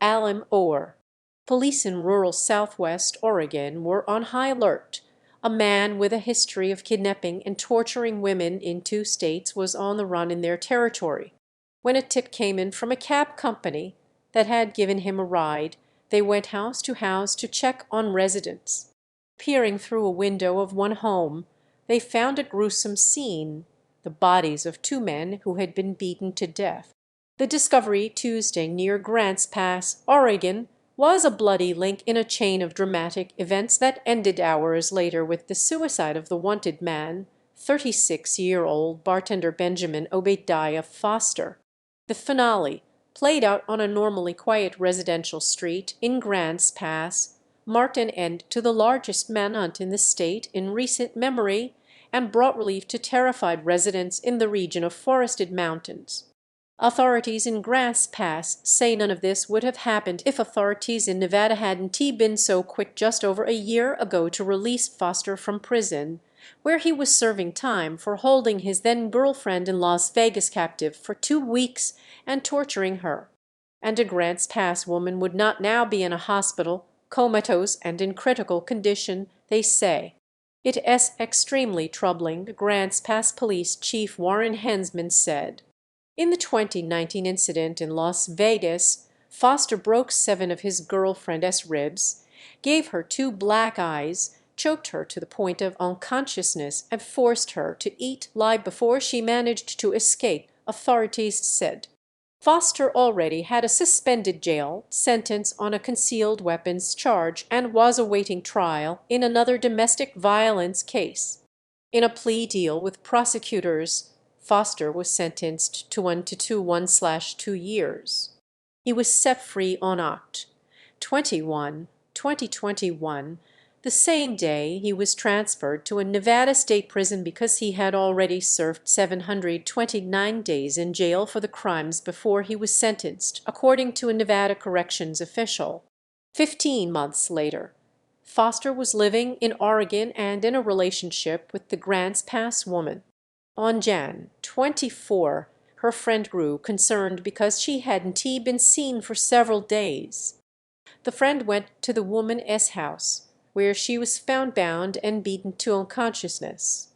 Alim Orr. Police in rural southwest Oregon were on high alert. A man with a history of kidnapping and torturing women in 2 states was on the run in their territory. When a tip came in from a cab company that had given him a ride, they went house to check on residents. Peering through a window of one home, they found a gruesome scene: the bodies of 2 men who had been beaten to death. The discovery Tuesday near Grants Pass, Oregon, was a bloody link in a chain of dramatic events that ended hours later with the suicide of the wanted man, 36-year-old bartender Benjamin Obadiah Foster. The finale, played out on a normally quiet residential street in Grants Pass, marked an end to the largest manhunt in the state in recent memory and brought relief to terrified residents in the region of forested mountains. Authorities in Grants Pass say none of this would have happened if authorities in Nevada hadn't been so quick just over a year ago to release Foster from prison, where he was serving time for holding his then-girlfriend in Las Vegas captive for 2 weeks and torturing her. And a Grants Pass woman would not now be in a hospital, comatose and in critical condition, they say. It is extremely troubling, Grants Pass Police Chief Warren Hensman said. In the 2019 incident in Las Vegas, Foster broke 7 of his girlfriend's ribs, gave her 2 black eyes, choked her to the point of unconsciousness, and forced her to eat lie before she managed to escape, authorities said. Foster already had a suspended jail sentence on a concealed weapons charge and was awaiting trial in another domestic violence case. In a plea deal with prosecutors, Foster was sentenced to 1 to 2 years. He was set free on Oct. 21, 2021, the same day he was transferred to a Nevada state prison because he had already served 729 days in jail for the crimes before he was sentenced, according to a Nevada corrections official. 15 months later, Foster was living in Oregon and in a relationship with the Grants Pass woman. On Jan 24, her friend grew concerned because she hadn't been seen for several days. The friend went to the woman's house, where she was found bound and beaten to unconsciousness.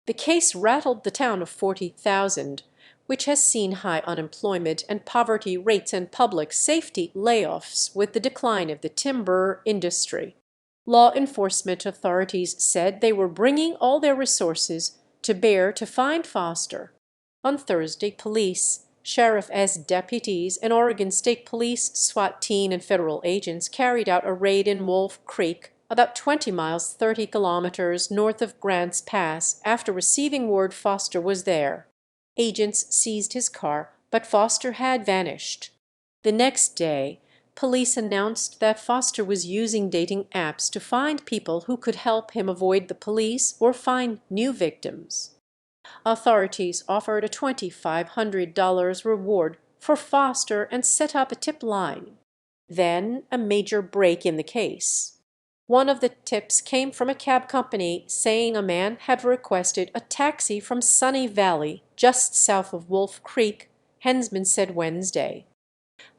The case rattled the town of 40,000, which has seen high unemployment and poverty rates and public safety layoffs with the decline of the timber industry. Law enforcement authorities said they were bringing all their resources to bear to find Foster. On Thursday, police, sheriff's deputies, and Oregon State Police, SWAT team, and federal agents carried out a raid in Wolf Creek, about 20 miles 30 kilometers north of Grants Pass, after receiving word Foster was there. Agents seized his car, but Foster had vanished. The next day, police announced that Foster was using dating apps to find people who could help him avoid the police or find new victims. Authorities offered a $2,500 reward for Foster and set up a tip line. Then a major break in the case. One of the tips came from a cab company saying a man had requested a taxi from Sunny Valley, just south of Wolf Creek, Hensman said Wednesday.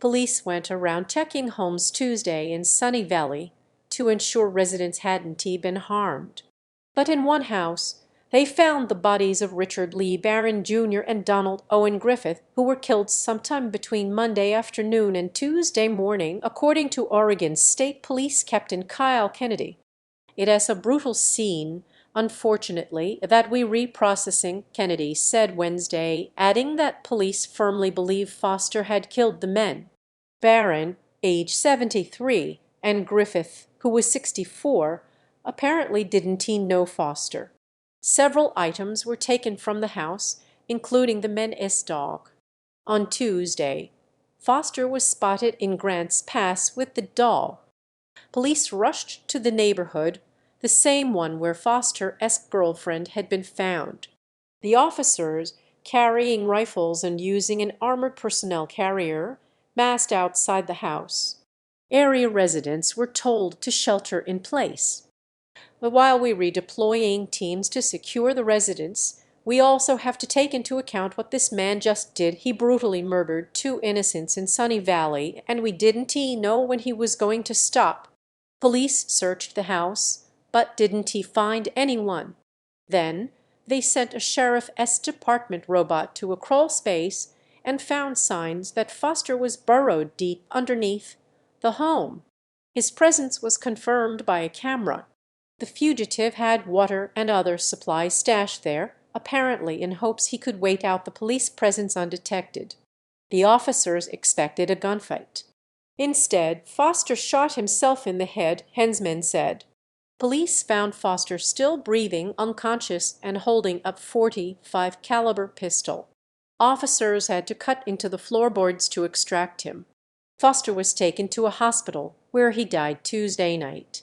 Police went around checking homes Tuesday in Sunny Valley to ensure residents hadn't been harmed. But in one house, they found the bodies of Richard Lee Barron Jr. and Donald Owen Griffith, who were killed sometime between Monday afternoon and Tuesday morning, according to Oregon State Police Captain Kyle Kennedy. It is a brutal scene, unfortunately, that we're reprocessing, Kennedy said Wednesday, adding that police firmly believe Foster had killed the men. Barron, age 73, and Griffith, who was 64, apparently didn't know Foster. Several items were taken from the house, including the men's dog. On Tuesday, Foster was spotted in Grants Pass with the dog. Police rushed to the neighborhood, the same one where Foster's girlfriend had been found. The officers, carrying rifles and using an armored personnel carrier, massed outside the house. Area residents were told to shelter in place. But while we're redeploying teams to secure the residence, We also have to take into account what this man just did. He brutally murdered two innocents in Sunny Valley, and we didn't he know when he was going to stop. Police searched the house, but didn't he find anyone. Then they sent a Sheriff's Department robot to a crawl space and found signs that Foster was burrowed deep underneath the home. His presence was confirmed by a camera. The fugitive had water and other supplies stashed there, apparently in hopes he could wait out the police presence undetected. The officers expected a gunfight. Instead, Foster shot himself in the head, Hensman said. Police found Foster still breathing, unconscious, and holding a .45 caliber pistol. Officers had to cut into the floorboards to extract him. Foster was taken to a hospital, where he died Tuesday night.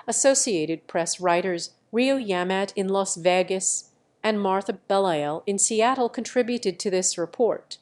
Associated Press writers Rio Yamat in Las Vegas and Martha Bellail in Seattle contributed to this report.